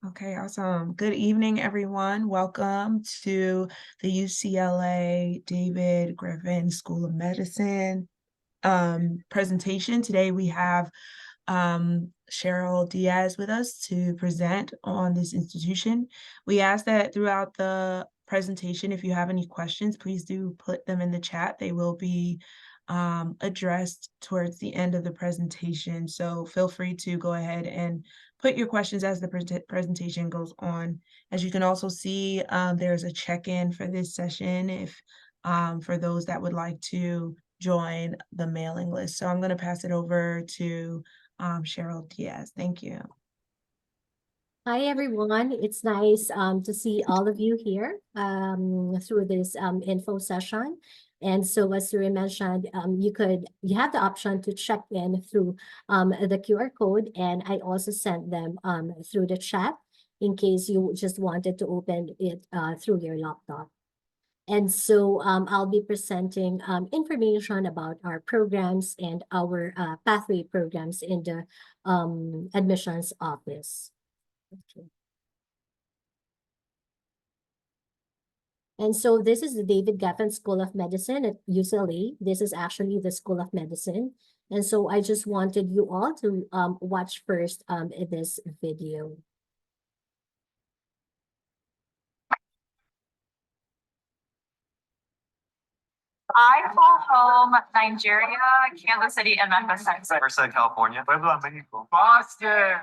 Okay, awesome. Good evening, everyone. Welcome to the UCLA David Griffin School of Medicine presentation. Today we have Cheryl Diaz with us to present on this institution. We ask that throughout the presentation, if you have any questions, please do put them in the chat. They will be addressed towards the end of the presentation. So feel free to go ahead and put your questions as the presentation goes on. As you can also see, there's a check-in for this session if for those that would like to join the mailing list. So I'm going to pass it over to Cheryl Diaz. Thank you. Hi, everyone. It's nice to see all of you here through this info session. And so as Suri mentioned, you have the option to check in through the QR code, and I also sent them through the chat in case you just wanted to open it through your laptop. And so I'll be presenting information about our programs and our pathway programs in the admissions office. Okay. And so this is the David Geffen School of Medicine at UCLA. This is actually the School of Medicine. And so I just wanted you all to watch first this video. I call home Nigeria, Kansas City, and Memphis, Texas. Riverside, California. Puebla, Mexico. Boston.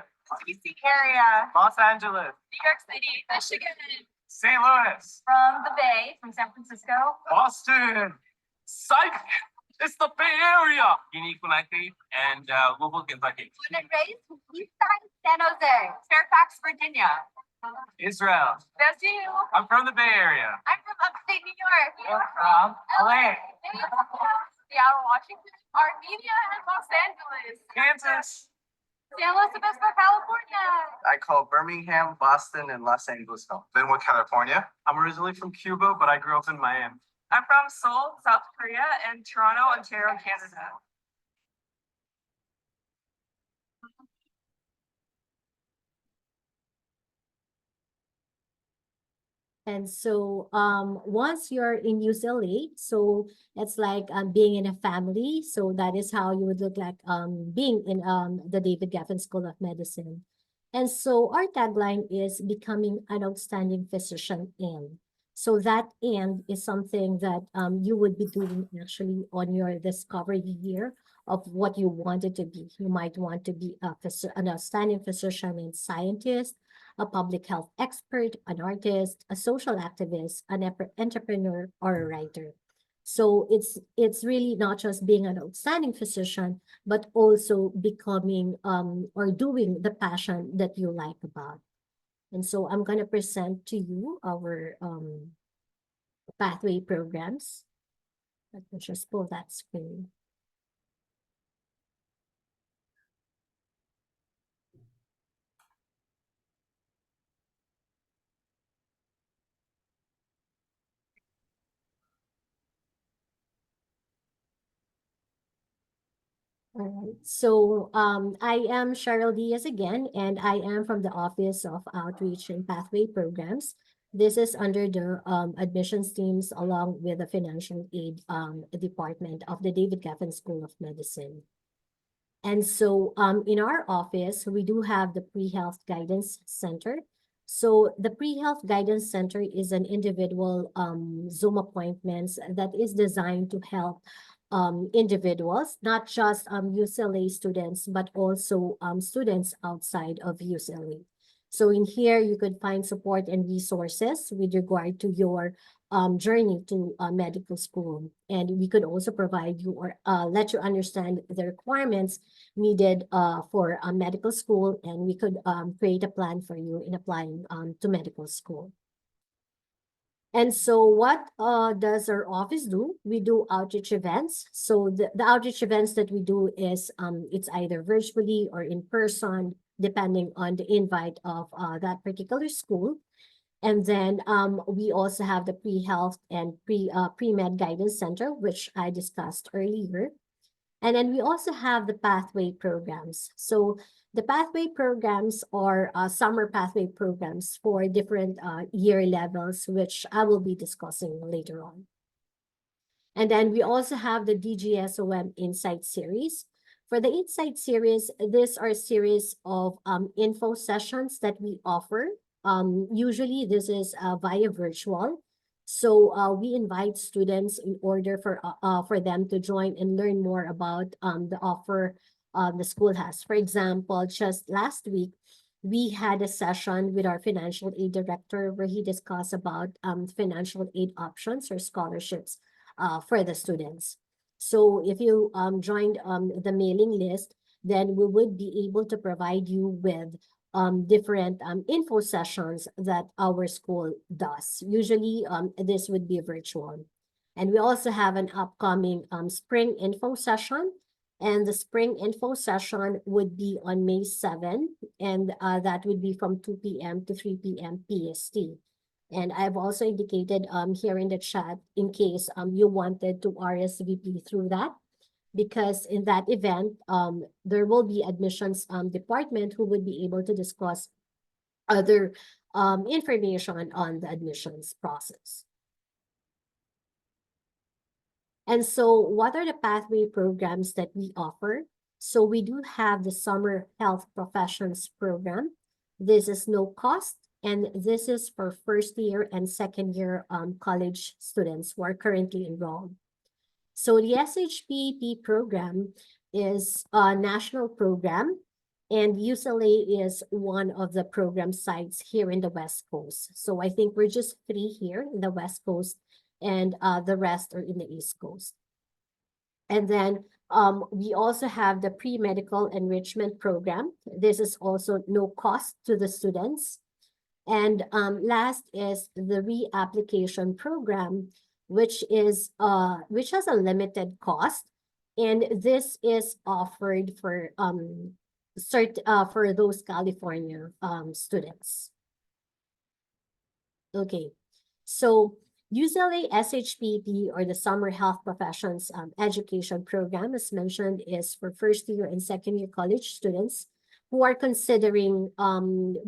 DC area. Los Angeles. New York City. Michigan. St. Louis. From the Bay, from San Francisco. Boston. Psych! It's the Bay Area. Unique Connecticut and Louisville, Kentucky. Born and raised in Eastside, San Jose. Fairfax, Virginia. Israel. Brazil. I'm from the Bay Area. I'm from upstate New York. You're from LA. Seattle, Washington. Armenia and Los Angeles. Kansas. San Luis Obispo, California. I call Birmingham, Boston, and Los Angeles home. Linwood, California. I'm originally from Cuba, but I grew up in Miami. I'm from Seoul, South Korea, and Toronto, Ontario, Canada. And so once you're in UCLA, so it's like being in a family. So that is how you would look like being in the David Geffen School of Medicine. And so our tagline is becoming an outstanding physician and. So that and is something that you would be doing actually on your discovery year of what you wanted to be. You might want to be an outstanding physician and scientist, a public health expert, an artist, a social activist, an entrepreneur, or a writer. So it's really not just being an outstanding physician, but also becoming or doing the passion that you like about. And so I'm going to present to you our pathway programs. Let me just pull that screen. All right, so I am Cheryl Diaz again, and I am from the Office of Outreach and Pathway Programs. This is under the admissions teams along with the financial aid department of the David Geffen School of Medicine. And so in our office, we do have the Pre-Health Guidance Center. So the Pre-Health Guidance Center is an individual Zoom appointments that is designed to help individuals, not just UCLA students, but also students outside of UCLA. So in here, you could find support and resources with regard to your journey to medical school. And we could also provide you or let you understand the requirements needed for medical school, and we could create a plan for you in applying to medical school. And so what does our office do? We do outreach events. So the outreach events that we do is it's either virtually or in person, depending on the invite of that particular school. And then we also have the pre-health and pre-med guidance center, which I discussed earlier. And then we also have the pathway programs. So The pathway programs are summer pathway programs for different year levels, which I will be discussing later on. And then we also have the DGSOM Insight series. For the Insight series, these are a series of info sessions that we offer. Usually this is via virtual. So we invite students in order for them to join and learn more about the offer the school has. For example, just last week, we had a session with our financial aid director where he discussed about financial aid options or scholarships for the students. So if you joined the mailing list, then we would be able to provide you with different info sessions that our school does. Usually, this would be virtual. And we also have an upcoming spring info session. And the spring info session would be on May 7, and that would be from 2 p.m. to 3 p.m. PST. And I've also indicated here in the chat in case you wanted to RSVP through that, because in that event, there will be admissions department who would be able to discuss other information on the admissions process. And so what are the pathway programs that we offer? So we do have the Summer Health Professions Program. This is no cost, and this is for first year and second year college students who are currently enrolled. So the SHPP program is a national program, and UCLA is one of the program sites here in the West Coast. So I think we're just 3 here in the West Coast, and the rest are in the East Coast. And then we also have the pre-medical enrichment program. This is also no cost to the students. And last is the reapplication program, which has a limited cost, and this is offered for those California students. Okay, so UCLA SHPP, or the Summer Health Professions Education Program, as mentioned, is for first year and second year college students who are considering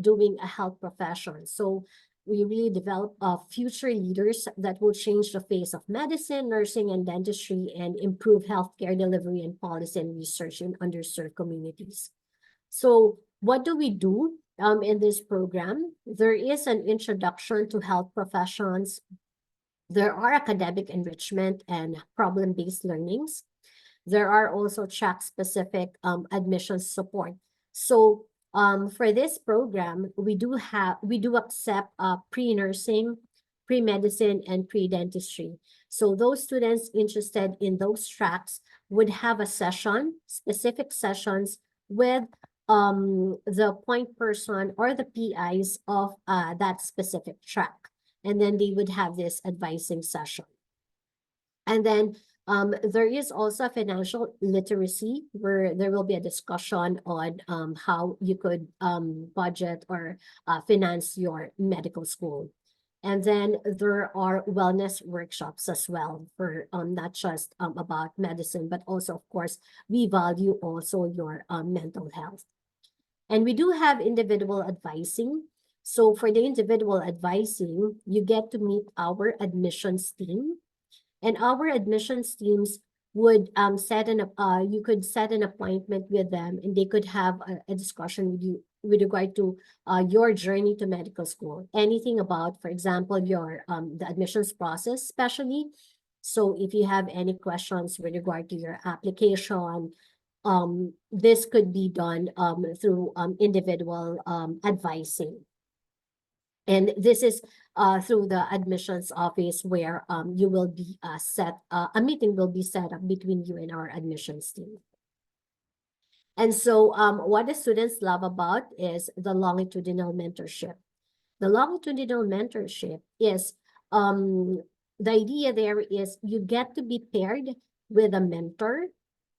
doing a health profession. So we really develop future leaders that will change the face of medicine, nursing, and dentistry, and improve healthcare delivery and policy and research in underserved communities. So what do we do in this program? There is an introduction to health professions. There are academic enrichment and problem-based learnings. There are also track-specific admissions support. So for this program, we do accept pre-nursing, pre-medicine, and pre-dentistry. So those students interested in those tracks would have a session, specific sessions with the point person or the PIs of that specific track. And then they would have this advising session. And then there is also financial literacy, where there will be a discussion on how you could budget or finance your medical school. And then there are wellness workshops as well for not just about medicine, but also, of course, we value also your mental health. And we do have individual advising. So for the individual advising, you get to meet our admissions team. And our admissions teams would you could set an appointment with them, and they could have a discussion with you with regard to your journey to medical school. Anything about, for example, your the admissions process, especially. So if you have any questions with regard to your application, this could be done through individual advising. And this is through the admissions office, where you will be a meeting will be set up between you and our admissions team. And so what the students love about is the longitudinal mentorship. The longitudinal mentorship is, the idea there is you get to be paired with a mentor,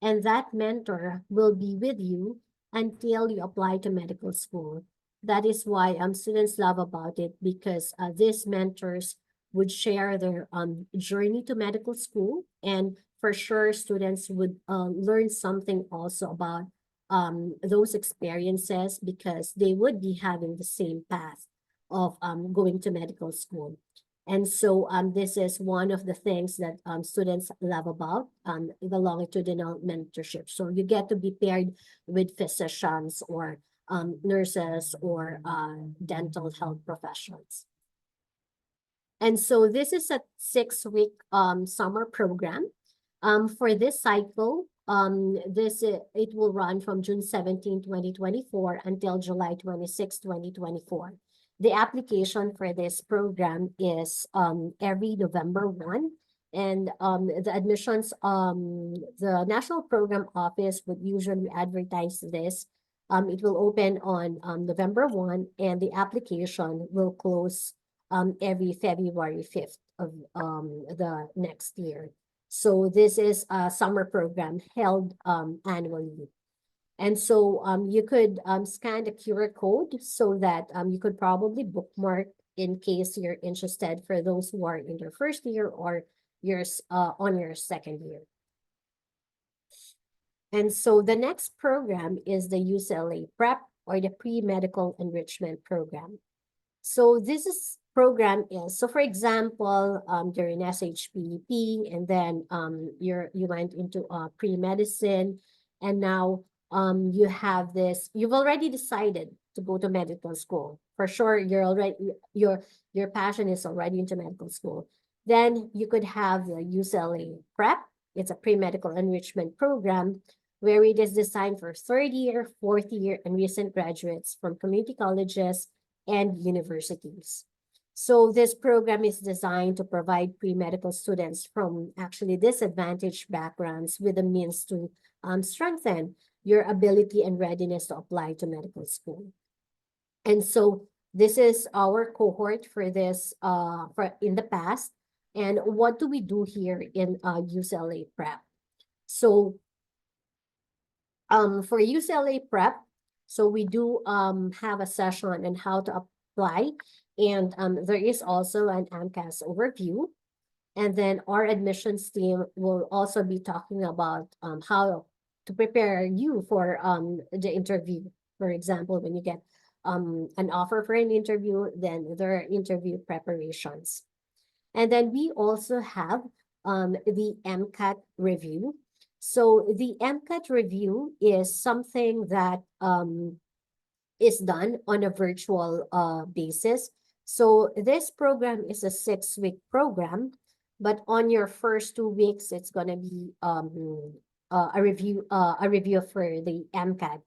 and that mentor will be with you until you apply to medical school. That is why students love about it, because these mentors would share their journey to medical school, and for sure students would learn something also about those experiences because they would be having the same path of going to medical school. And so this is one of the things that students love about the longitudinal mentorship. So you get to be paired with physicians or nurses or dental health professionals. And so this is a 6-week summer program. For this cycle, it will run from June 17, 2024 until July 26, 2024. The application for this program is every November 1. And the admissions, the National Program Office would usually advertise this. It will open on November 1, and the application will close every February 5th of the next year. So this is a summer program held annually. And so you could scan the QR code so that you could probably bookmark in case you're interested for those who are in their first year or on your second year. And so the next program is the UCLA PrEP, or the Pre-Medical Enrichment Program. So this program is, so for example, you're in SHPP, and then you went into pre-medicine, and now you have this, you've already decided to go to medical school. For sure, your passion is already into medical school. Then you could have the UCLA PrEP. It's a pre-medical enrichment program where it is designed for third year, fourth year, and recent graduates from community colleges and universities. So this program is designed to provide pre-medical students from actually disadvantaged backgrounds with the means to strengthen your ability and readiness to apply to medical school. And so this is our cohort for this for in the past. And what do we do here in UCLA PrEP? So for UCLA PrEP, so we do have a session on how to apply, and there is also an AMCAS overview. And then our admissions team will also be talking about how to prepare you for the interview. For example, when you get an offer for an interview, then there are interview preparations. And then we also have the MCAT review. So the MCAT review is something that is done on a virtual basis. So this program is a 6-week program, but on your first 2 weeks, it's going to be a review for the MCAT.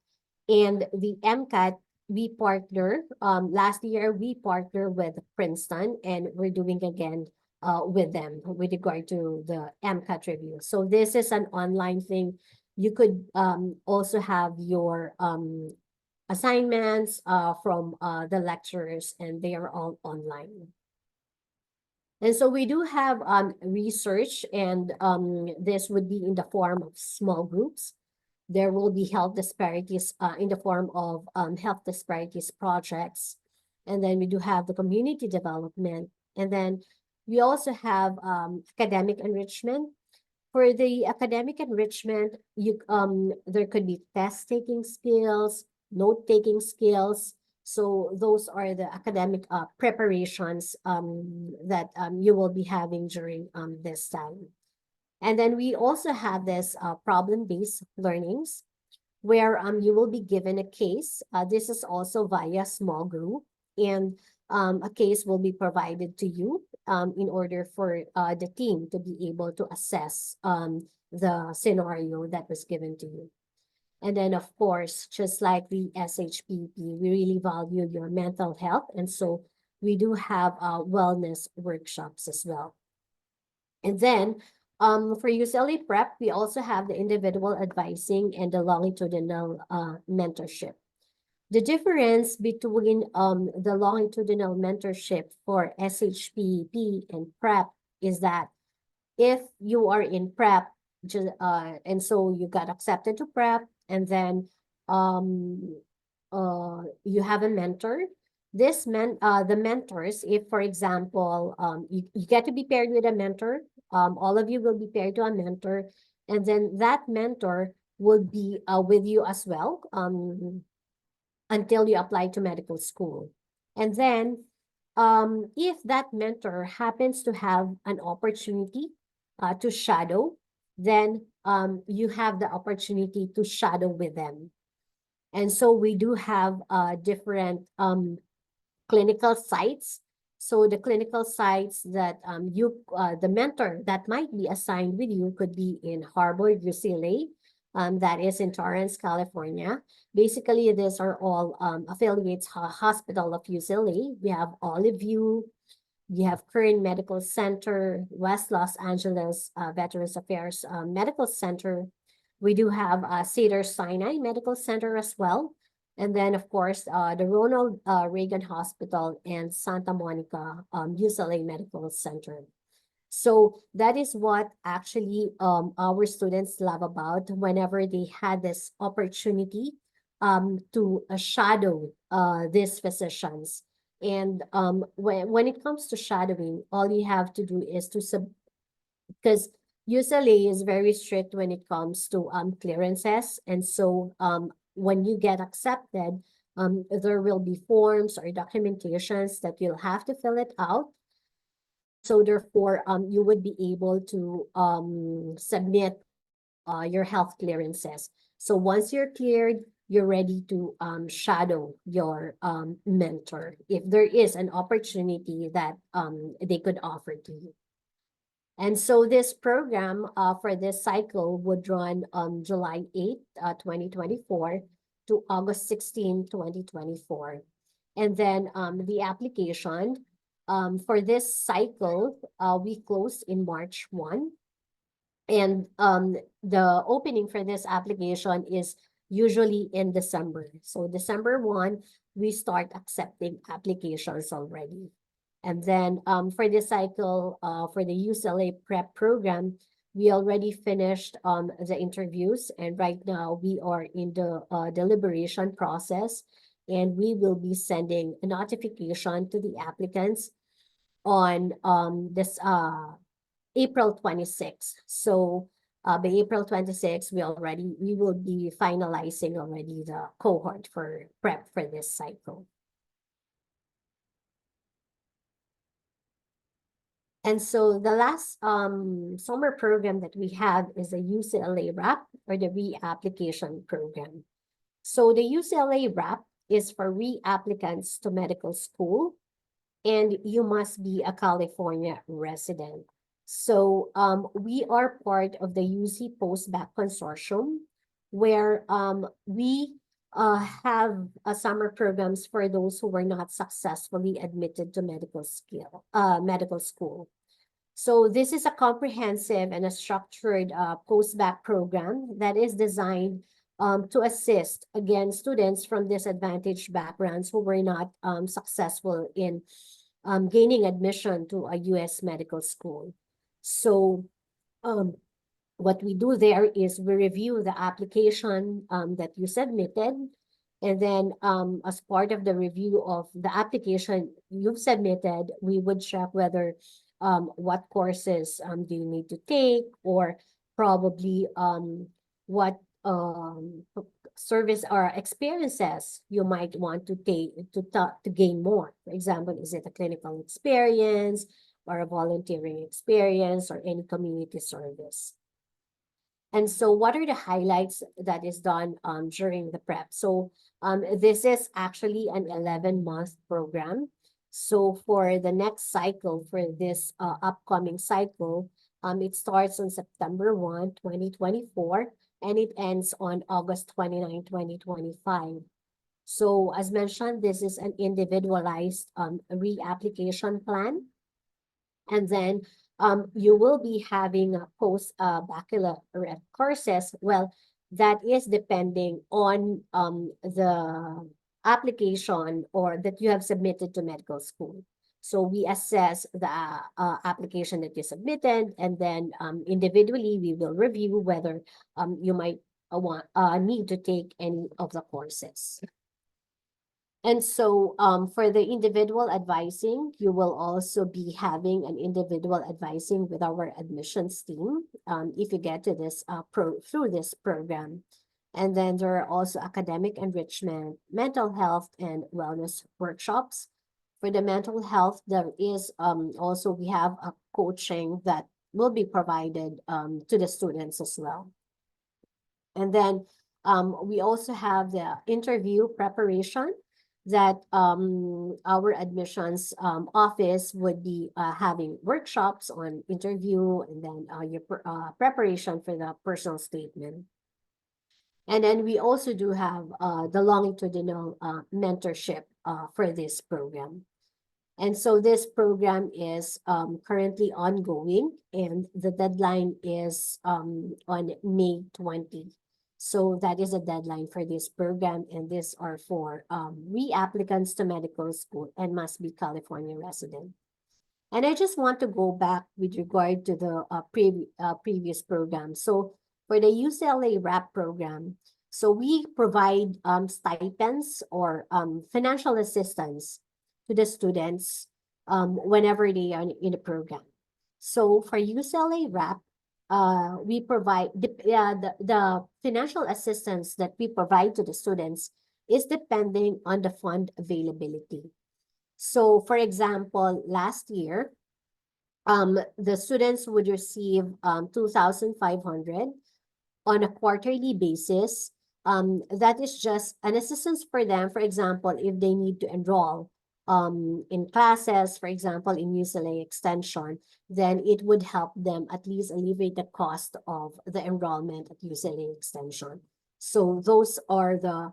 And the MCAT, we partner, last year we partnered with Princeton, and we're doing again with them with regard to the MCAT review. So this is an online thing. You could also have your assignments from the lecturers, and they are all online. And so we do have research, and this would be in the form of small groups. There will be health disparities in the form of health disparities projects. And then we do have the community development. And then we also have academic enrichment. For the academic enrichment, there could be test-taking skills, note-taking skills. So those are the academic preparations that you will be having during this time. And then we also have this problem-based learnings, where you will be given a case. This is also via small group, and a case will be provided to you in order for the team to be able to assess the scenario that was given to you. And then, of course, just like the SHPP, we really value your mental health. And so we do have wellness workshops as well. And then for UCLA PrEP, we also have the individual advising and the longitudinal mentorship. The difference between the longitudinal mentorship for SHPP and PrEP is that if you are in PrEP, and so you got accepted to PrEP, and then you have a mentor. The mentors, if for example, you get to be paired with a mentor, all of you will be paired to a mentor, and then that mentor will be with you as well until you apply to medical school. And then if that mentor happens to have an opportunity to shadow, then you have the opportunity to shadow with them. And so we do have different clinical sites. So the clinical sites that the mentor that might be assigned with you could be in Harvard, UCLA, that is in Torrance, California. Basically, these are all affiliates hospital of UCLA. We have Olive View, we have Kern Medical Center, West Los Angeles Veterans Affairs Medical Center. We do have Cedar Sinai Medical Center as well. And then, of course, the Ronald Reagan Hospital and Santa Monica UCLA Medical Center. So that is what actually our students love about whenever they had this opportunity to shadow these physicians. And when it comes to shadowing, all you have to do is because UCLA is very strict when it comes to clearances. And so when you get accepted, there will be forms or documentations that you'll have to fill it out. So therefore, you would be able to submit your health clearances. So once you're cleared, you're ready to shadow your mentor if there is an opportunity that they could offer to you. And so this program for this cycle would run on July 8th, 2024 to August 16, 2024. And then the application for this cycle, we closed in March 1. And the opening for this application is usually in December. So December 1, we start accepting applications already. And then for this cycle, for the UCLA prep program, we already finished the interviews. And right now we are in the deliberation process. And we will be sending a notification to the applicants on this April 26th. So by April 26th, we will be finalizing already the cohort for prep for this cycle. And so the last summer program that we have is the UCLA RAP or the reapplication program. So the UCLA RAP is for reapplicants to medical school, and you must be a California resident. So we are part of the UC Postbac Consortium, where we have summer programs for those who were not successfully admitted to medical school. So this is a comprehensive and a structured postbac program that is designed to assist, again, students from disadvantaged backgrounds who were not successful in gaining admission to a U.S. medical school. So what we do there is we review the application that you submitted. And then as part of the review of the application you've submitted, we would check whether what courses do you need to take, or probably what service or experiences you might want to take to gain more. For example, is it a clinical experience or a volunteering experience or any community service? And so what are the highlights that is done during the prep? So this is actually an 11-month program. So for the next cycle, for this upcoming cycle, it starts on September 1, 2024, and it ends on August 29, 2025. So as mentioned, this is an individualized reapplication plan. And then you will be having a post-baccalaureate courses. Well, that is depending on the application or that you have submitted to medical school. So we assess the application that you submitted, and then individually we will review whether you might need to take any of the courses. And so for the individual advising, you will also be having an individual advising with our admissions team if you get to this through this program. And then there are also academic enrichment, mental health, and wellness workshops. For the mental health, there is also we have a coaching that will be provided to the students as well. And then we also have the interview preparation that our admissions office would be having workshops on interview and then your preparation for the personal statement. And then we also do have the longitudinal mentorship for this program. And so this program is currently ongoing, and the deadline is on May 20. So that is a deadline for this program, and these are for re-applicants to medical school and must be California resident. And I just want to go back with regard to the previous program. So for the UCLA RAP program, so we provide stipends or financial assistance to the students whenever they are in the program. So for UCLA RAP, we provide the financial assistance that we provide to the students is depending on the fund availability. So for example, last year, the students would receive 2,500 on a quarterly basis. That is just an assistance for them. For example, if they need to enroll in classes, for example, in UCLA Extension, then it would help them at least alleviate the cost of the enrollment at UCLA Extension. So those are the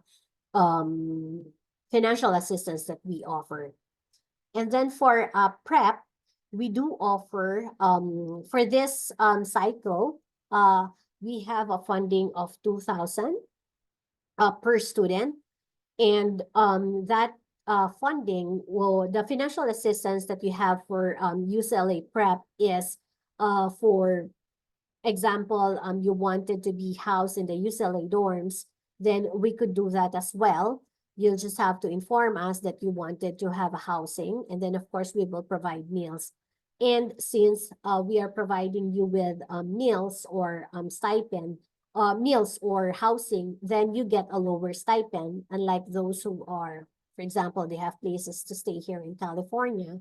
financial assistance that we offer. And then for prep, we do offer for this cycle, we have a funding of 2,000 per student. And that funding the financial assistance that we have for UCLA prep is for example, you wanted to be housed in the UCLA dorms, then we could do that as well. You'll just have to inform us that you wanted to have a housing, and then of course we will provide meals. And since we are providing you with meals or stipend, meals or housing, then you get a lower stipend, unlike those who are, for example, they have places to stay here in California,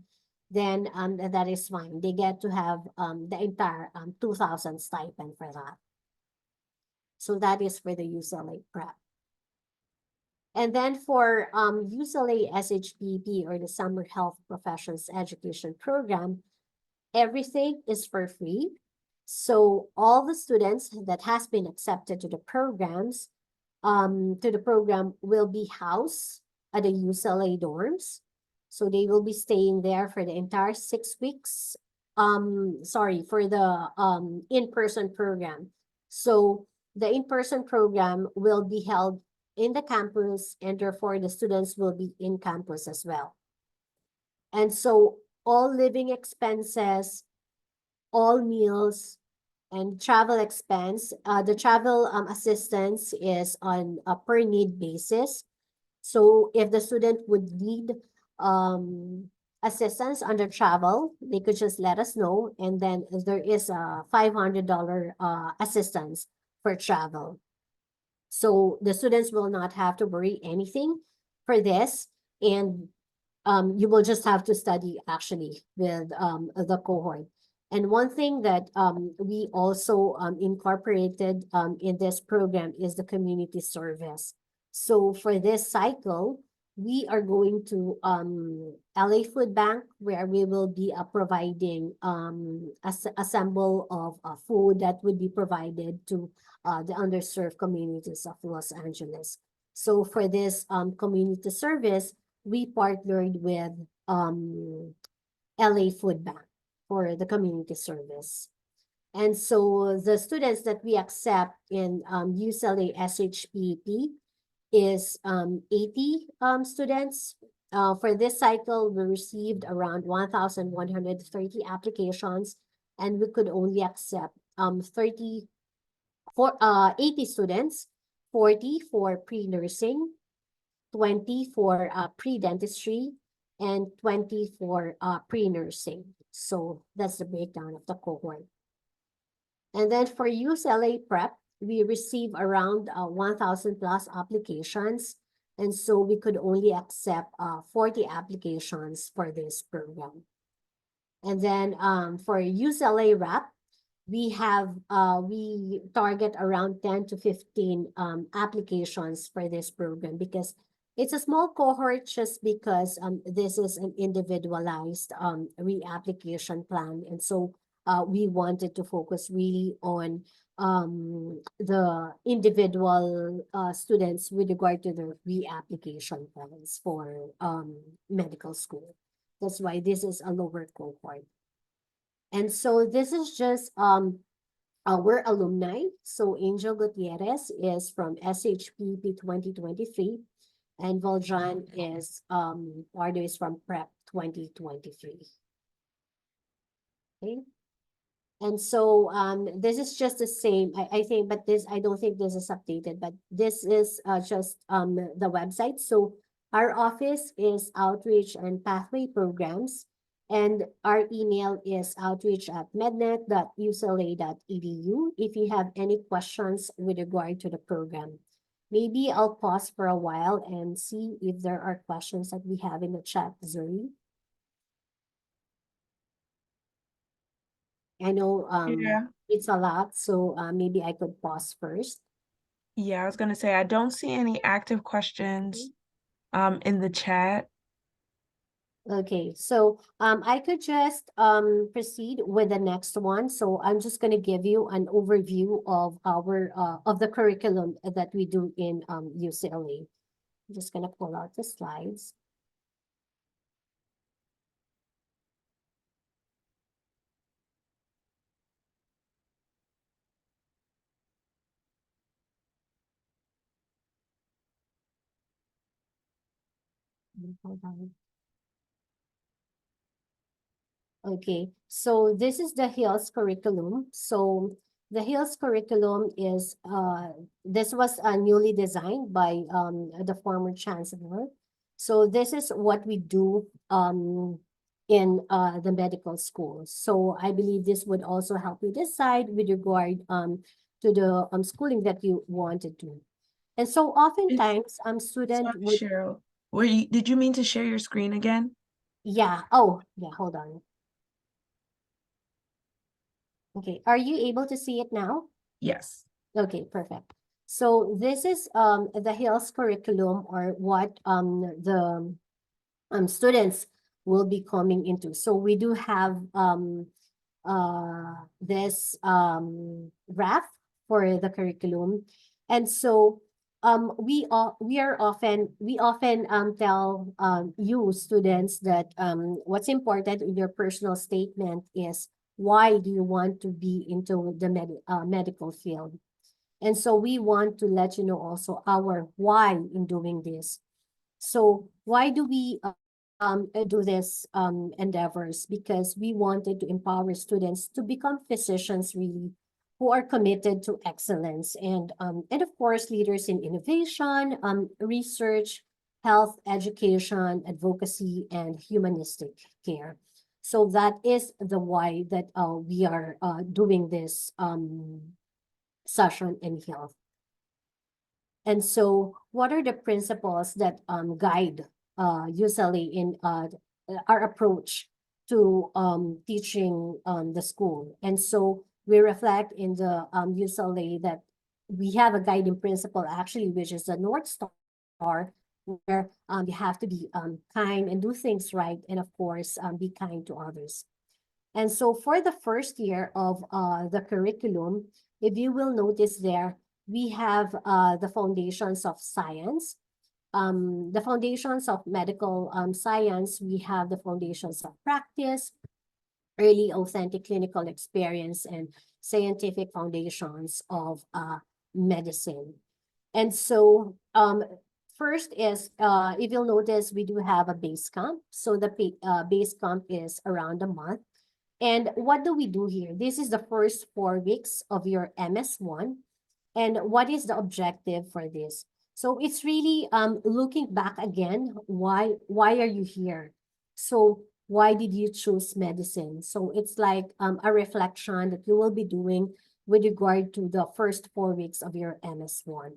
then that is fine. They get to have the entire 2,000 stipend for that. So that is for the UCLA prep. And then for UCLA SHPP or the Summer Health Professions Education Program, everything is for free. So all the students that has been accepted to the programs, to the program will be housed at the UCLA dorms. So they will be staying there for the entire 6 weeks. Sorry, for the in-person program. So the in-person program will be held in the campus, and therefore the students will be in campus as well. And so all living expenses, all meals, and travel expense, the travel assistance is on a per need basis. So if the student would need assistance under travel, they could just let us know, and then there is a $500 assistance for travel. So the students will not have to worry anything for this, and you will just have to study actually with the cohort. And one thing that we also incorporated in this program is the community service. So for this cycle, we are going to LA Food Bank, where we will be providing a sample of food that would be provided to the underserved communities of Los Angeles. So for this community service, we partnered with LA Food Bank for the community service. And so the students that we accept in UCLA SHPP is 80 students. For this cycle, we received around 1,130 applications, and we could only accept 80 students, 40 for pre-nursing, 20 for pre-dentistry, and 20 for pre-nursing. So that's the breakdown of the cohort. And then for UCLA prep, we receive around 1,000 plus applications. And so we could only accept 40 applications for this program. And then for UCLA RAP, we target around 10 to 15 applications for this program because it's a small cohort just because this is an individualized reapplication plan. And so we wanted to focus really on the individual students with regard to their reapplication plans for medical school. That's why this is a lower cohort. And so this is just our alumni. So Angel Gutierrez is from SHPP 2023, and Valjan is Pardo is from Prep 2023. Okay. And so this is just the same, I think, but this, I don't think this is updated, but this is just the website. So our office is Outreach and Pathway Programs, and our email is outreach@mednet.ucla.edu if you have any questions with regard to the program. Maybe I'll pause for a while and see if there are questions that we have in the chat, Zuri. I know Yeah. it's a lot, so maybe I could pause first. Yeah, I was gonna say I don't see any active questions in the chat. Okay, so I could just proceed with the next one. So I'm just gonna give you an overview of our of the curriculum that we do in UCLA. I'm just gonna pull out the slides. Hold on. Okay, so this is the HILS curriculum. So the HILS curriculum is this was newly designed by the former chancellor. So this is what we do in the medical school. So I believe this would also help you decide with regard to the schooling that you want to do. And so oftentimes student Sorry, would, Cheryl. Did you mean to share your screen again? yeah, oh yeah, hold on. Okay, are you able to see it now? Yes. Okay, perfect. So this is the HILS curriculum, or what the students will be coming into. So we do have this graph for the curriculum. And so we often tell you students that what's important in your personal statement is why do you want to be into the medical field. And so we want to let you know also our why in doing this. So why do we do this endeavors? Because we wanted to empower students to become physicians really who are committed to excellence, and of course leaders in innovation, research, health, education, advocacy, and humanistic care. So that is the why that we are doing this session in health. And so what are the principles that guide UCLA in our approach to teaching the school? And so we reflect in the UCLA that we have a guiding principle actually, which is the North Star, where you have to be kind and do things right, and of course be kind to others. And so for the first year of the curriculum, if you will notice there, we have the foundations of science, the foundations of medical science, we have the foundations of practice, early authentic clinical experience, and scientific foundations of medicine. And so first is, if you'll notice, we do have a base camp. So the base camp is around a month. And what do we do here? This is the first 4 weeks of your MS1. And what is the objective for this? So it's really looking back again, why are you here? So why did you choose medicine? So it's like a reflection that you will be doing with regard to the first 4 weeks of your MS1.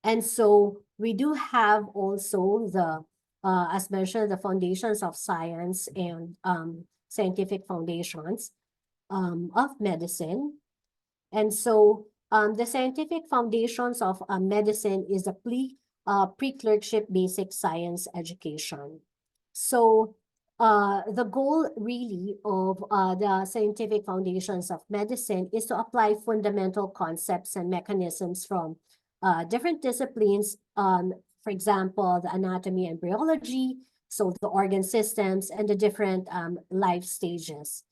And so we do have also the, as mentioned, the foundations of science and scientific foundations of medicine. And so the scientific foundations of medicine is a pre-clerkship basic science education. So the goal really of the scientific foundations of medicine is to apply fundamental concepts and mechanisms from different disciplines, for example, the anatomy and embryology, so the organ systems and the different life stages.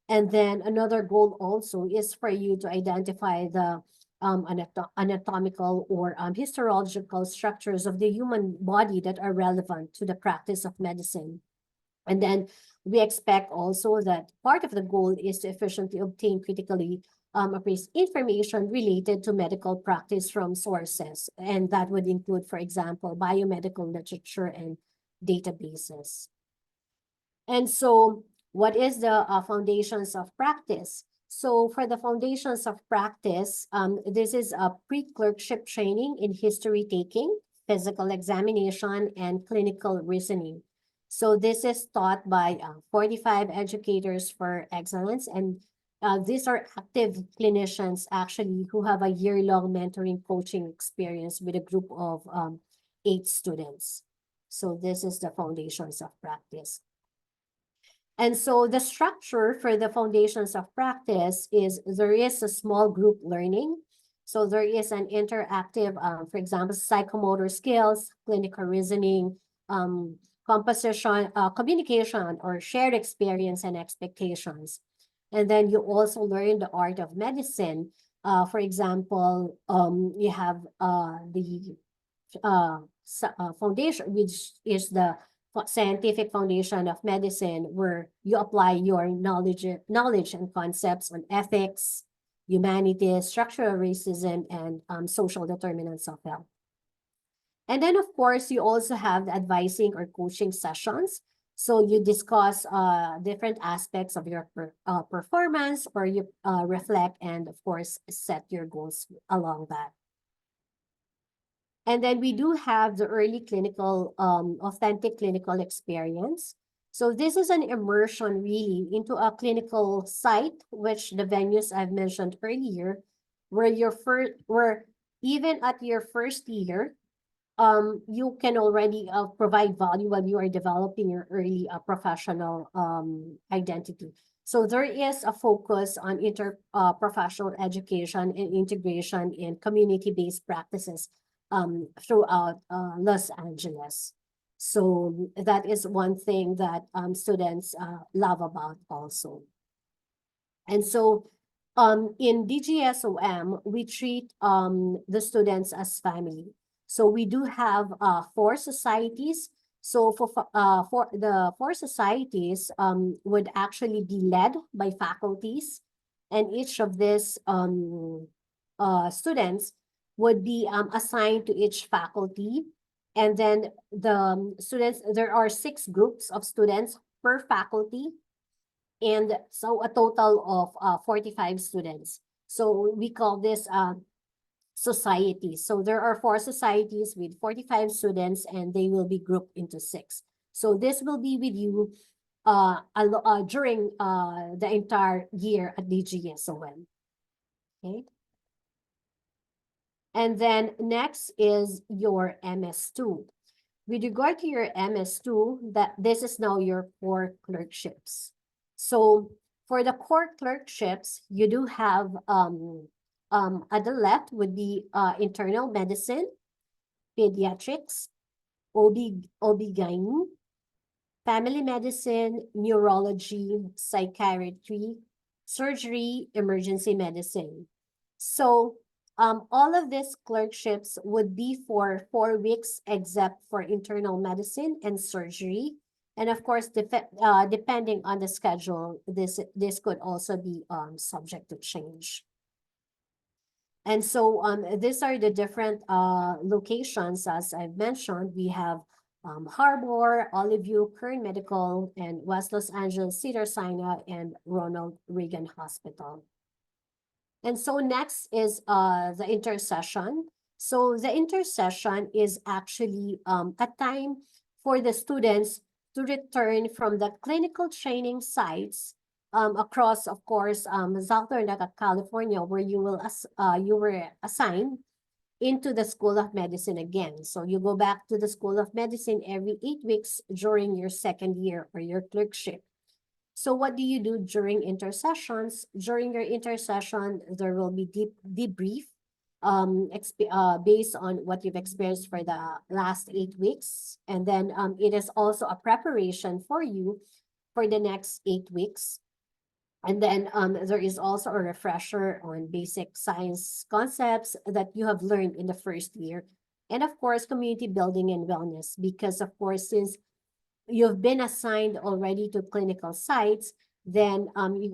And then another goal also is for you to identify the anatomical or histological structures of the human body that are relevant to the practice of medicine. And then we expect also that part of the goal is to efficiently obtain critically appraised information related to medical practice from sources. And that would include, for example, biomedical literature and databases. And so what is the foundations of practice? So for the foundations of practice, this is a pre-clerkship training in history taking, physical examination, and clinical reasoning. So this is taught by 45 educators for excellence. And these are active clinicians actually who have a year-long mentoring coaching experience with a group of 8 students. So this is the foundations of practice. And so the structure for the foundations of practice is there is a small group learning. So there is an interactive, for example, psychomotor skills, clinical reasoning, composition, communication, or shared experience and expectations. And then you also learn the art of medicine. For example, you have the foundation, which is the scientific foundation of medicine, where you apply your knowledge and concepts on ethics, humanities, structural racism, and social determinants of health. And then, of course, you also have the advising or coaching sessions. So you discuss different aspects of your performance, or you reflect and, of course, set your goals along that. And then we do have the early clinical, authentic clinical experience. So this is an immersion really into a clinical site, which the venues I've mentioned earlier, where even at your first year, you can already provide value while you are developing your early professional identity. So there is a focus on professional education and integration in community-based practices throughout Los Angeles. So that is one thing that students love about also. And so in DGSOM, we treat the students as family. So we do have 4 societies. So for the 4 societies would actually be led by faculties, and each of these students would be assigned to each faculty. And then the students, there are 6 groups of students per faculty, and so a total of 45 students. So we call this societies. So there are 4 societies with 45 students, and they will be grouped into 6. So this will be with you during the entire year at DGSOM. Okay. And then next is your MS2. With regard to your MS2, that this is now your core clerkships. So for the core clerkships, you do have at the left would be internal medicine, pediatrics, OB-GYN, family medicine, neurology, psychiatry, surgery, emergency medicine. So all of these clerkships would be for 4 weeks, except for internal medicine and surgery. And of course, depending on the schedule, this could also be subject to change. And so these are the different locations, as I've mentioned. We have Harbor, Olive View, Kern Medical, and West Los Angeles, Cedars-Sinai, and Ronald Reagan Hospital. And so next is the intercession. So the intercession is actually a time for the students to return from the clinical training sites across, of course, Southern California, where you were assigned into the School of Medicine again. So you go back to the School of Medicine every 8 weeks during your second year or your clerkship. So what do you do during intercessions? During your intercession, there will be debrief based on what you've experienced for the last 8 weeks. And then it is also a preparation for you for the next 8 weeks. And then there is also a refresher on basic science concepts that you have learned in the first year. And of course, community building and wellness, because of course, since you've been assigned already to clinical sites, then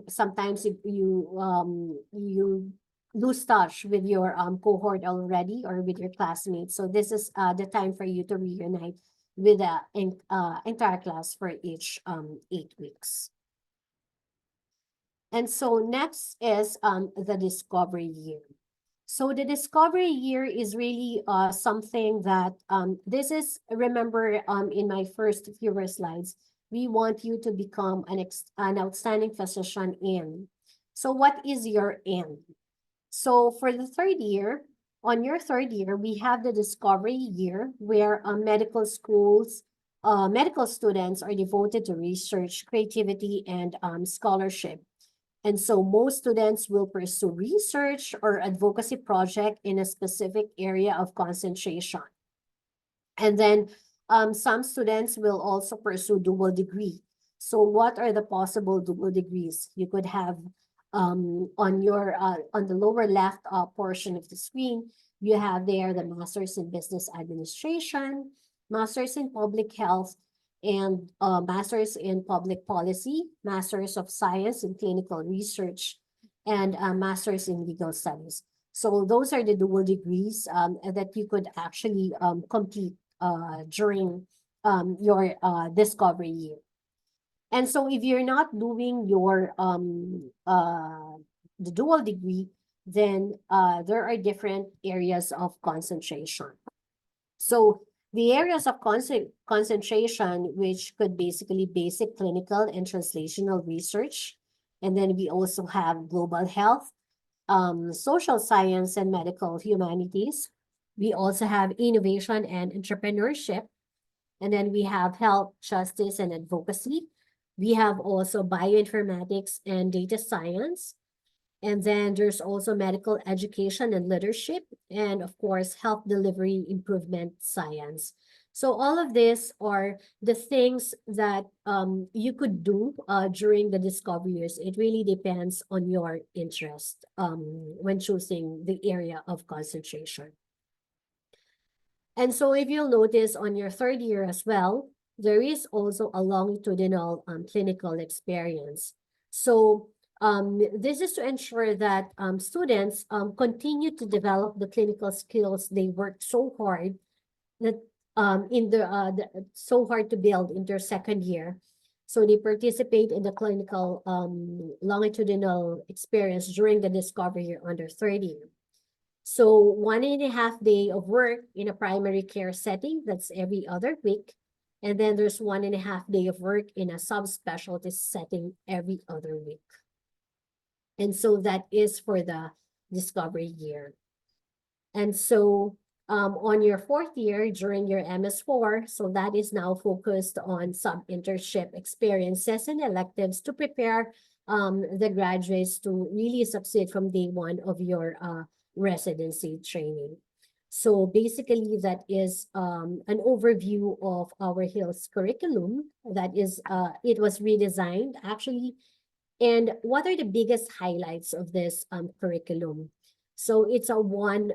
sometimes you lose touch with your cohort already or with your classmates. So this is the time for you to reunite with the entire class for each 8 weeks. And so next is the discovery year. So the discovery year is really something that this is, remember in my first few slides, we want you to become an outstanding physician in. So what is your end? So for the third year, on your third year, we have the discovery year where medical schools, medical students are devoted to research, creativity, and scholarship. And so most students will pursue research or advocacy project in a specific area of concentration. And then some students will also pursue dual degree. So what are the possible dual degrees? You could have on the lower left portion of the screen, you have there the Masters in Business Administration, Masters in Public Health, and Masters in Public Policy, Masters of Science in Clinical Research, and Masters in Legal Studies. So those are the dual degrees that you could actually complete during your discovery year. And so if you're not doing your the dual degree, then there are different areas of concentration. So the areas of concentration, which could basically basic clinical and translational research. And then we also have global health, social science and medical humanities. We also have innovation and entrepreneurship. And then we have health, justice, and advocacy. We have also bioinformatics and data science. And then there's also medical education and leadership, and of course, health delivery improvement science. So all of these are the things that you could do during the discovery years. It really depends on your interest when choosing the area of concentration. And so if you'll notice on your third year as well, there is also a longitudinal clinical experience. So this is to ensure that students continue to develop the clinical skills they worked so hard that so hard to build in their second year. So they participate in the clinical longitudinal experience during the discovery year on their third year. So 1.5 day of work in a primary care setting, that's every other week. And then there's 1.5 day of work in a subspecialty setting every other week. And so that is for the discovery year. And so on your fourth year during your MS4, so that is now focused on some internship experiences and electives to prepare the graduates to really succeed from day one of your residency training. So basically that is an overview of our HILS curriculum. That is, it was redesigned actually. And what are the biggest highlights of this curriculum? So it's a one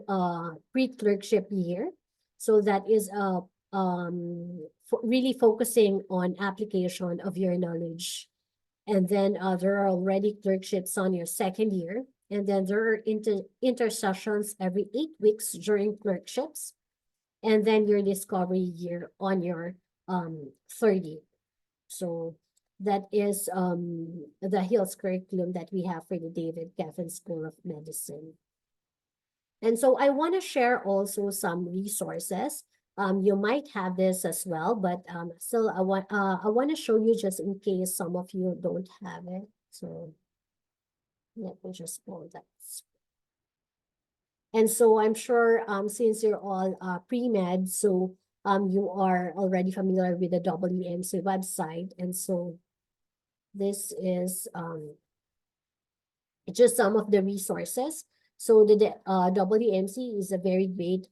pre-clerkship year. So that is really focusing on application of your knowledge. And then there are already clerkships on your second year. And then there are intersessions every 8 weeks during clerkships. And then your discovery year on your 30. So that is the Hills curriculum that we have for the David Geffen School of Medicine. And so I want to share also some resources. You might have this as well, but still I want to show you just in case some of you don't have it. So let me just pull that. And so I'm sure since you're all pre-med, so you are already familiar with the WMC website. And so this is just some of the resources. So the WMC is a very great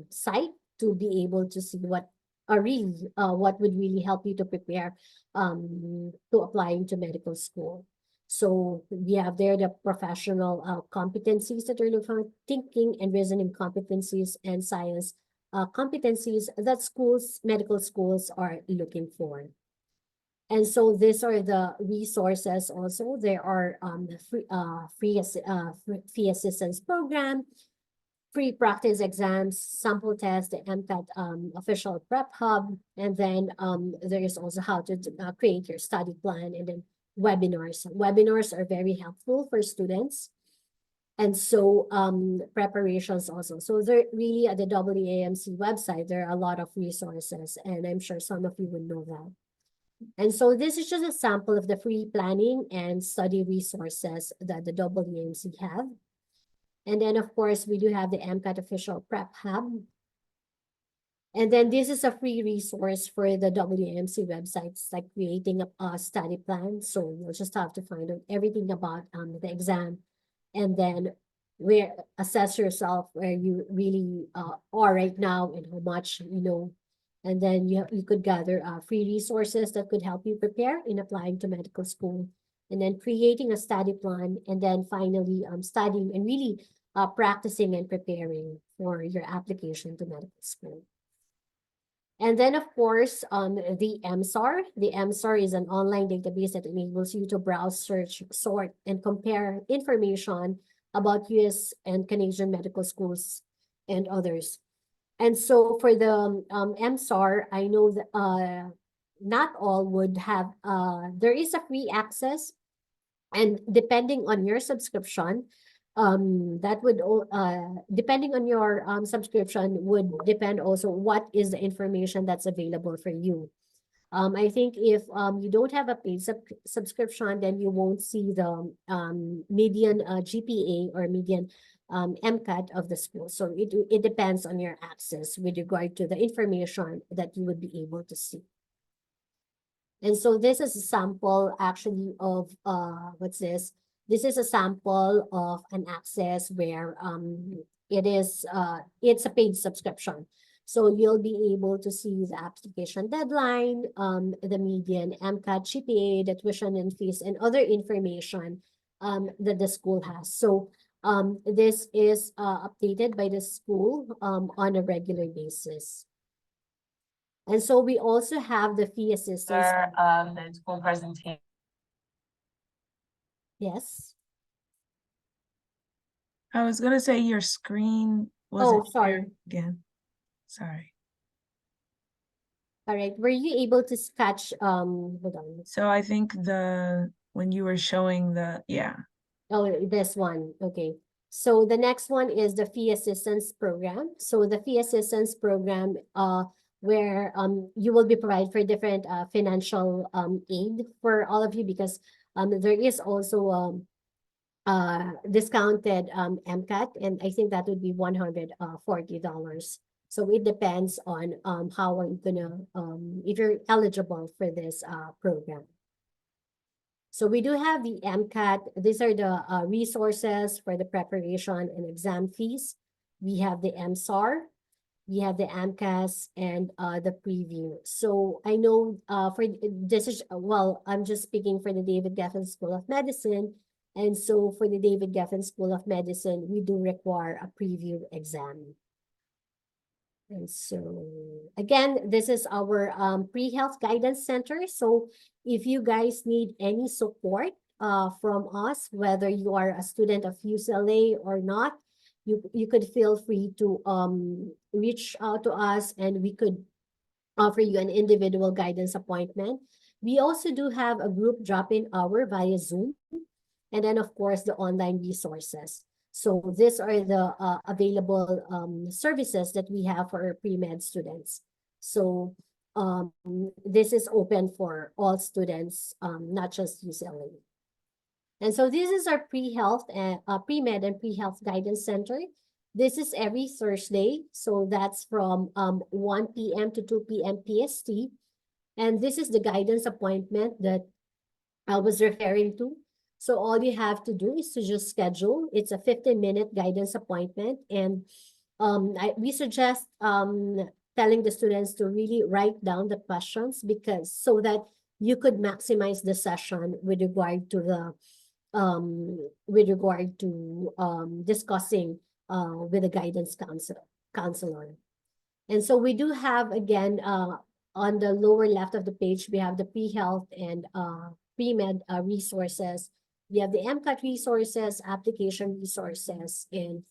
site to be able to see what are really what would really help you to prepare to applying to medical school. So we have there the professional competencies that are looking for thinking and reasoning competencies and science competencies that medical schools are looking for. And so these are the resources also. There are the fee assistance program, free practice exams, sample test, the MCAT official prep hub, and then there is also how to create your study plan, and then webinars. Webinars are very helpful for students. And so preparations also. So there really at the WAMC website, there are a lot of resources, and I'm sure some of you would know that. And so this is just a sample of the free planning and study resources that the WAMC have. And then, of course, we do have the MCAT official prep hub. And then this is a free resource for the WAMC websites, like creating a study plan. So you'll just have to find out everything about the exam, and then assess yourself where you really are right now and how much you know. And then you could gather free resources that could help you prepare in applying to medical school, and then creating a study plan, and then finally studying and really practicing and preparing for your application to medical school. And then, of course, the MSAR. The MSAR is an online database that enables you to browse, search, sort, and compare information about US and Canadian medical schools and others. And so for the MSAR, I know that not all would have, there is a free access, and depending on your subscription, that would depending on your subscription would depend also what is the information that's available for you. I think if you don't have a paid subscription, then you won't see the median GPA or median MCAT of the school. So it depends on your access with regard to the information that you would be able to see. And so this is a sample actually of what's this? This is a sample of an access where it's a paid subscription. So you'll be able to see the application deadline, the median MCAT, GPA, the tuition and fees, and other information that the school has. So this is updated by the school on a regular basis. And so we also have the fee assistance. The school presentation. Yes. I was gonna say your screen wasn't sorry. shared again. Sorry. All right. Were you able to catch hold on. So I think when you were showing Oh, this one. Okay. So the next one is the fee assistance program. So the fee assistance program where you will be provided for different financial aid for all of you, because there is also discounted MCAT, and I think that would be $140. So it depends on how are you gonna if you're eligible for this program. So we do have the MCAT. These are the resources for the preparation and exam fees. We have the MSAR, we have the AMCAS, and the preview. So I know for this is, well, I'm just speaking for the David Geffen School of Medicine. And so for the David Geffen School of Medicine, we do require a preview exam. And so again, this is our pre-health guidance center. So if you guys need any support from us, whether you are a student of UCLA or not. You could feel free to reach out to us, and we could offer you an individual guidance appointment. We also do have a group drop-in hour via Zoom, and then of course the online resources. So these are the available services that we have for our pre-med students. So this is open for all students, not just UCLA. And so this is our pre-health and pre-med and pre-health guidance center. This is every Thursday. So that's from 1 p.m. to 2 p.m. PST. And this is the guidance appointment that I was referring to. So all you have to do is to just schedule. It's a 15-minute guidance appointment. And we suggest telling the students to really write down the questions, because so that you could maximize the session with regard to the discussing with the guidance counselor. And so we do have, again, on the lower left of the page, we have the pre-health and pre-med resources. We have the MCAT resources, application resources, and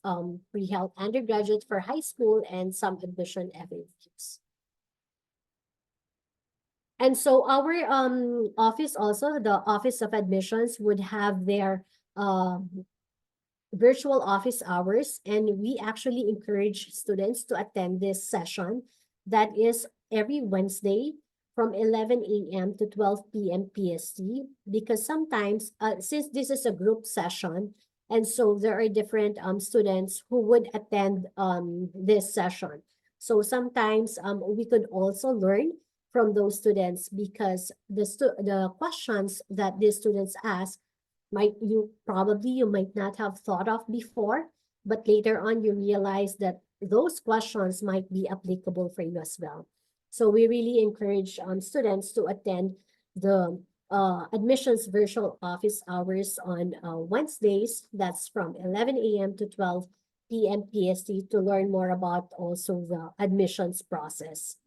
pre-health undergraduate for high school, and some admission FAQs. And so our office also, the Office of Admissions, would have their virtual office hours, and we actually encourage students to attend this session. That is every Wednesday from 11 a.m. to 12 p.m. PST, because sometimes, since this is a group session, and so there are different students who would attend this session. So sometimes we could also learn from those students, because the questions that these students ask you might not have thought of before, but later on you realize that those questions might be applicable for you as well. So we really encourage students to attend the admissions virtual office hours on Wednesdays. That's from 11 a.m. to 12 p.m. PST, to learn more about also the admissions process.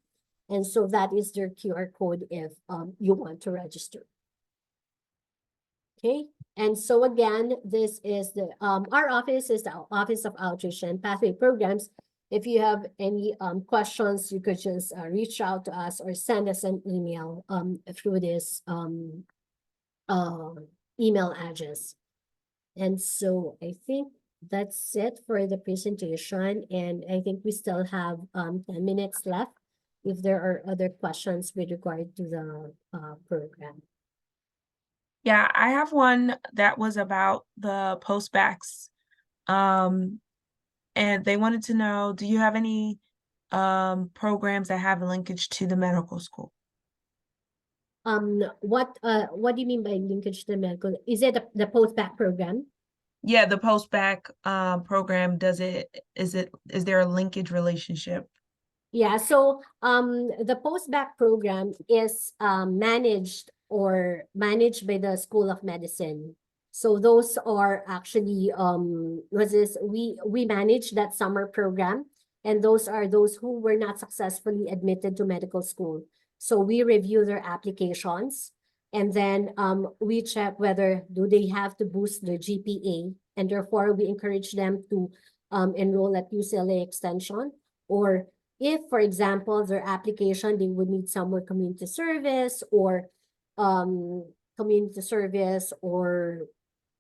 And so that is their QR code if you want to register. Okay, and so again, this is the our office is the Office of Outreach and Pathway Programs. If you have any questions, you could just reach out to us or send us an email through this email address. And so I think that's it for the presentation, and I think we still have 10 minutes left if there are other questions with regard to the program. Yeah, I have one that was about the postbacks. And they wanted to know, do you have any programs that have a linkage to the medical school? What do you mean by linkage to the medical? Is it the postbac program? Yeah, the postback program, is there a linkage relationship? Yeah, so the postbac program is managed by the School of Medicine. So those are actually we manage that summer program, and those are those who were not successfully admitted to medical school. So we review their applications, and then we check whether do they have to boost their GPA, and therefore we encourage them to enroll at UCLA Extension, or if, for example, their application, they would need some more community service or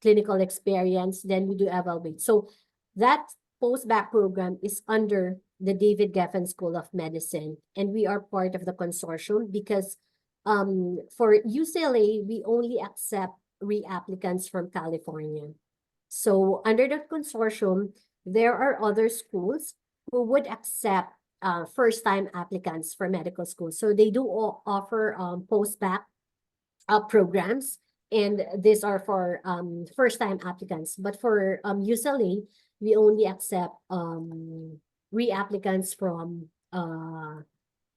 clinical experience, then we do evaluate. So that postbac program is under the David Geffen School of Medicine, and we are part of the consortium because for UCLA, we only accept reapplicants from California. So under the consortium, there are other schools who would accept first-time applicants for medical school. So they do offer post-bac programs, and these are for first-time applicants. But for UCLA, we only accept reapplicants from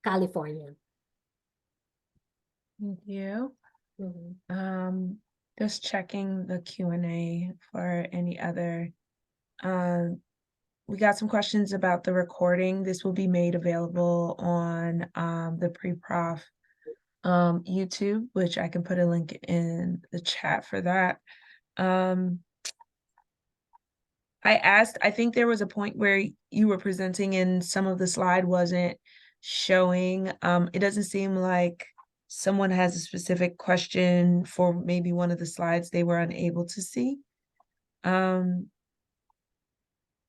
California. Thank you. Mm-hmm. Just checking the Q&A for any other. We got some questions about the recording. This will be made available on the pre-prof YouTube, which I can put a link in the chat for that. I think there was a point where you were presenting and some of the slide wasn't showing. It doesn't seem like someone has a specific question for maybe one of the slides they were unable to see.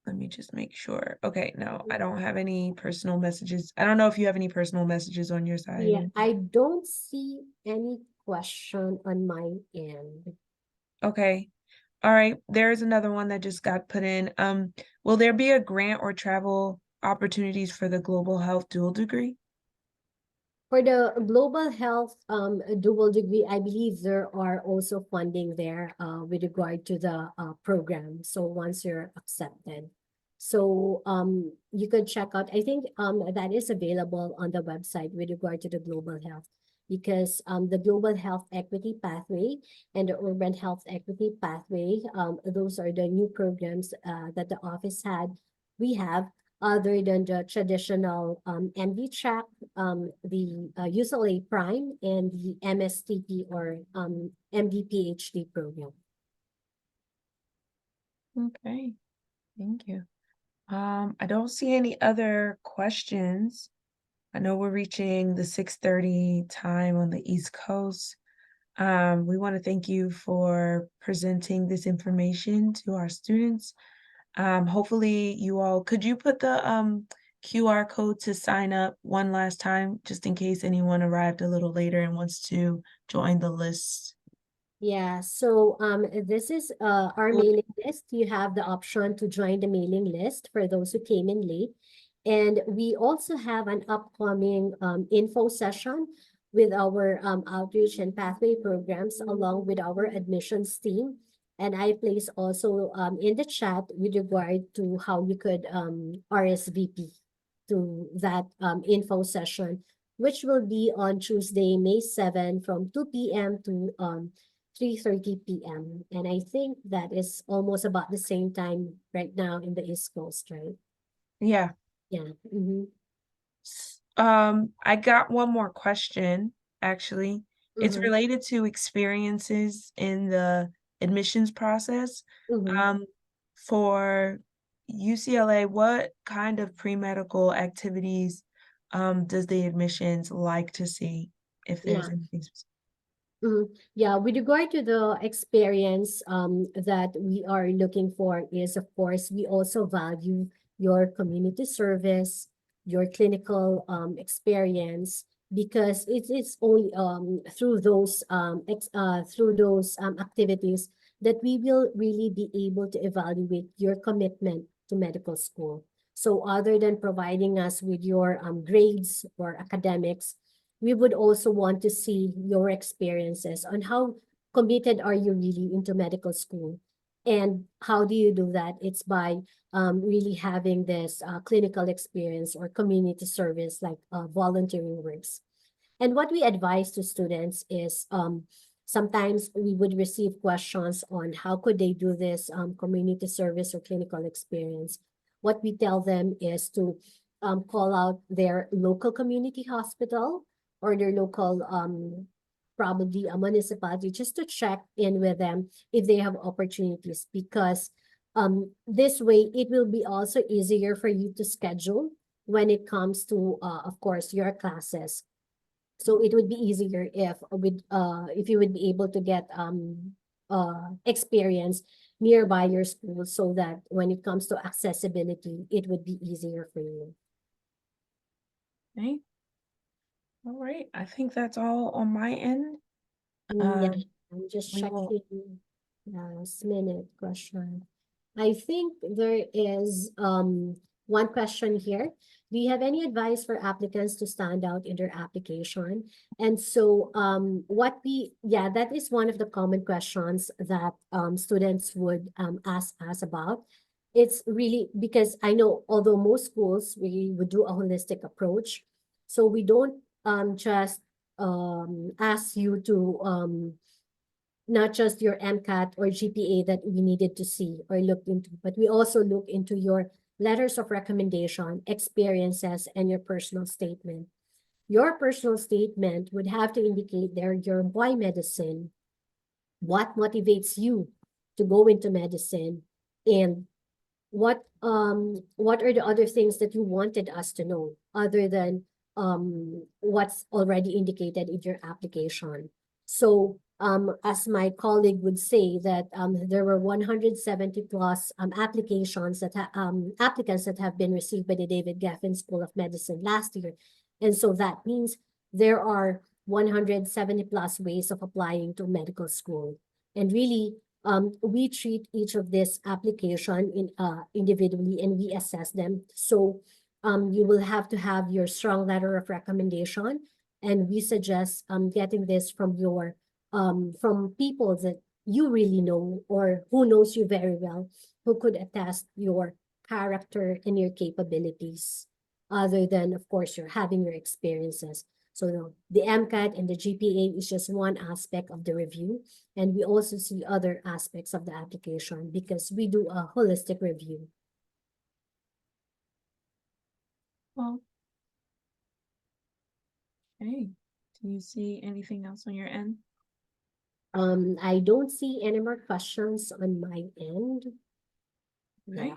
Let me just make sure. Okay, no, I don't have any personal messages. I don't know if you have any personal messages on your side. Yeah, I don't see any question on my end. Okay. All right. There's another one that just got put in. Will there be a grant or travel opportunities for the global health dual degree? For the global health dual degree, I believe there are also funding there with regard to the program. So once you're accepted. So you could check out, I think that is available on the website with regard to the global health, because the global health equity pathway and the urban health equity pathway, those are the new programs that the office we have, other than the traditional MD track, the UCLA Prime, and the MSTP or MD PhD program. Okay, thank you. I don't see any other questions. I know we're reaching the 6:30 time on the East Coast. We want to thank you for presenting this information to our students. Hopefully you all, could you put the QR code to sign up one last time, just in case anyone arrived a little later and wants to join the list? Yeah, so this is our mailing list. You have the option to join the mailing list for those who came in late. And we also have an upcoming info session with our outreach and pathway programs along with our admissions team. And I place also in the chat with regard to how you could RSVP to that info session, which will be on Tuesday, May 7 from 2 p.m. to 3:30 p.m. And I think that is almost about the same time right now in the East Coast, right? Yeah. Yeah. I got one more question, actually. It's related to experiences in the admissions process. For UCLA, what kind of pre-medical activities does the admissions like to see, if there's Yeah. anything specific? Yeah, with regard to the experience that we are looking for is, of course, we also value your community service, your clinical experience, because it is only through those activities that we will really be able to evaluate your commitment to medical school. So other than providing us with your grades or academics, we would also want to see your experiences on how committed are you really into medical school. And how do you do that? It's by really having this clinical experience or community service like volunteering works. And what we advise to students is sometimes we would receive questions on how could they do this community service or clinical experience. What we tell them is to call out their local community hospital or their local probably a municipality, just to check in with them if they have opportunities, because this way it will be also easier for you to schedule when it comes to of course your classes. So it would be easier if you would be able to get experience nearby your school, so that when it comes to accessibility, it would be easier for you. Okay. All right. I think that's all on my end. Yeah, I'm just we will- checking last minute question. I think there is one question here. Do you have any advice for applicants to stand out in their application? And so that is one of the common questions that students would ask us about. It's really because I know, although most schools we would do a holistic approach, so we don't just ask you to not just your MCAT or GPA that we needed to see or look into, but we also look into your letters of recommendation, experiences, and your personal statement. your personal statement would have to indicate there your why medicine, what motivates you to go into medicine, and what are the other things that you wanted us to know other than what's already indicated in your application. So as my colleague would say that there were 170 plus applicants that have been received by the David Geffen School of Medicine last year. And so that means there are 170 plus ways of applying to medical school. And really, we treat each of this application individually, and we assess them. So you will have to have your strong letter of recommendation, and we suggest getting this from your from people that you really know or who knows you very well, who could attest your character and your capabilities, other than, of course, you're having your experiences. So the MCAT and the GPA is just one aspect of the review. And we also see other aspects of the application because we do a holistic review. Well, okay. Do you see anything else on your end? I don't see any more questions on my end. Okay. Yeah.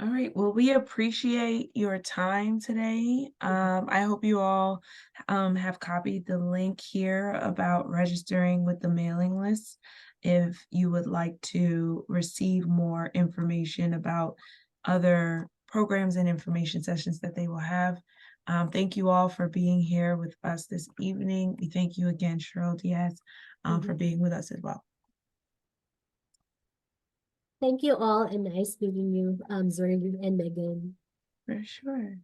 All right. Well, we appreciate your time today. I hope you all have copied the link here about registering with the mailing list if you would like to receive more information about other programs and information sessions that they will have. Thank you all for being here with us this evening. We thank you again, Cheryl Diaz, for being with us as well. Thank you all, and nice meeting you, Zuri and Megan. For sure.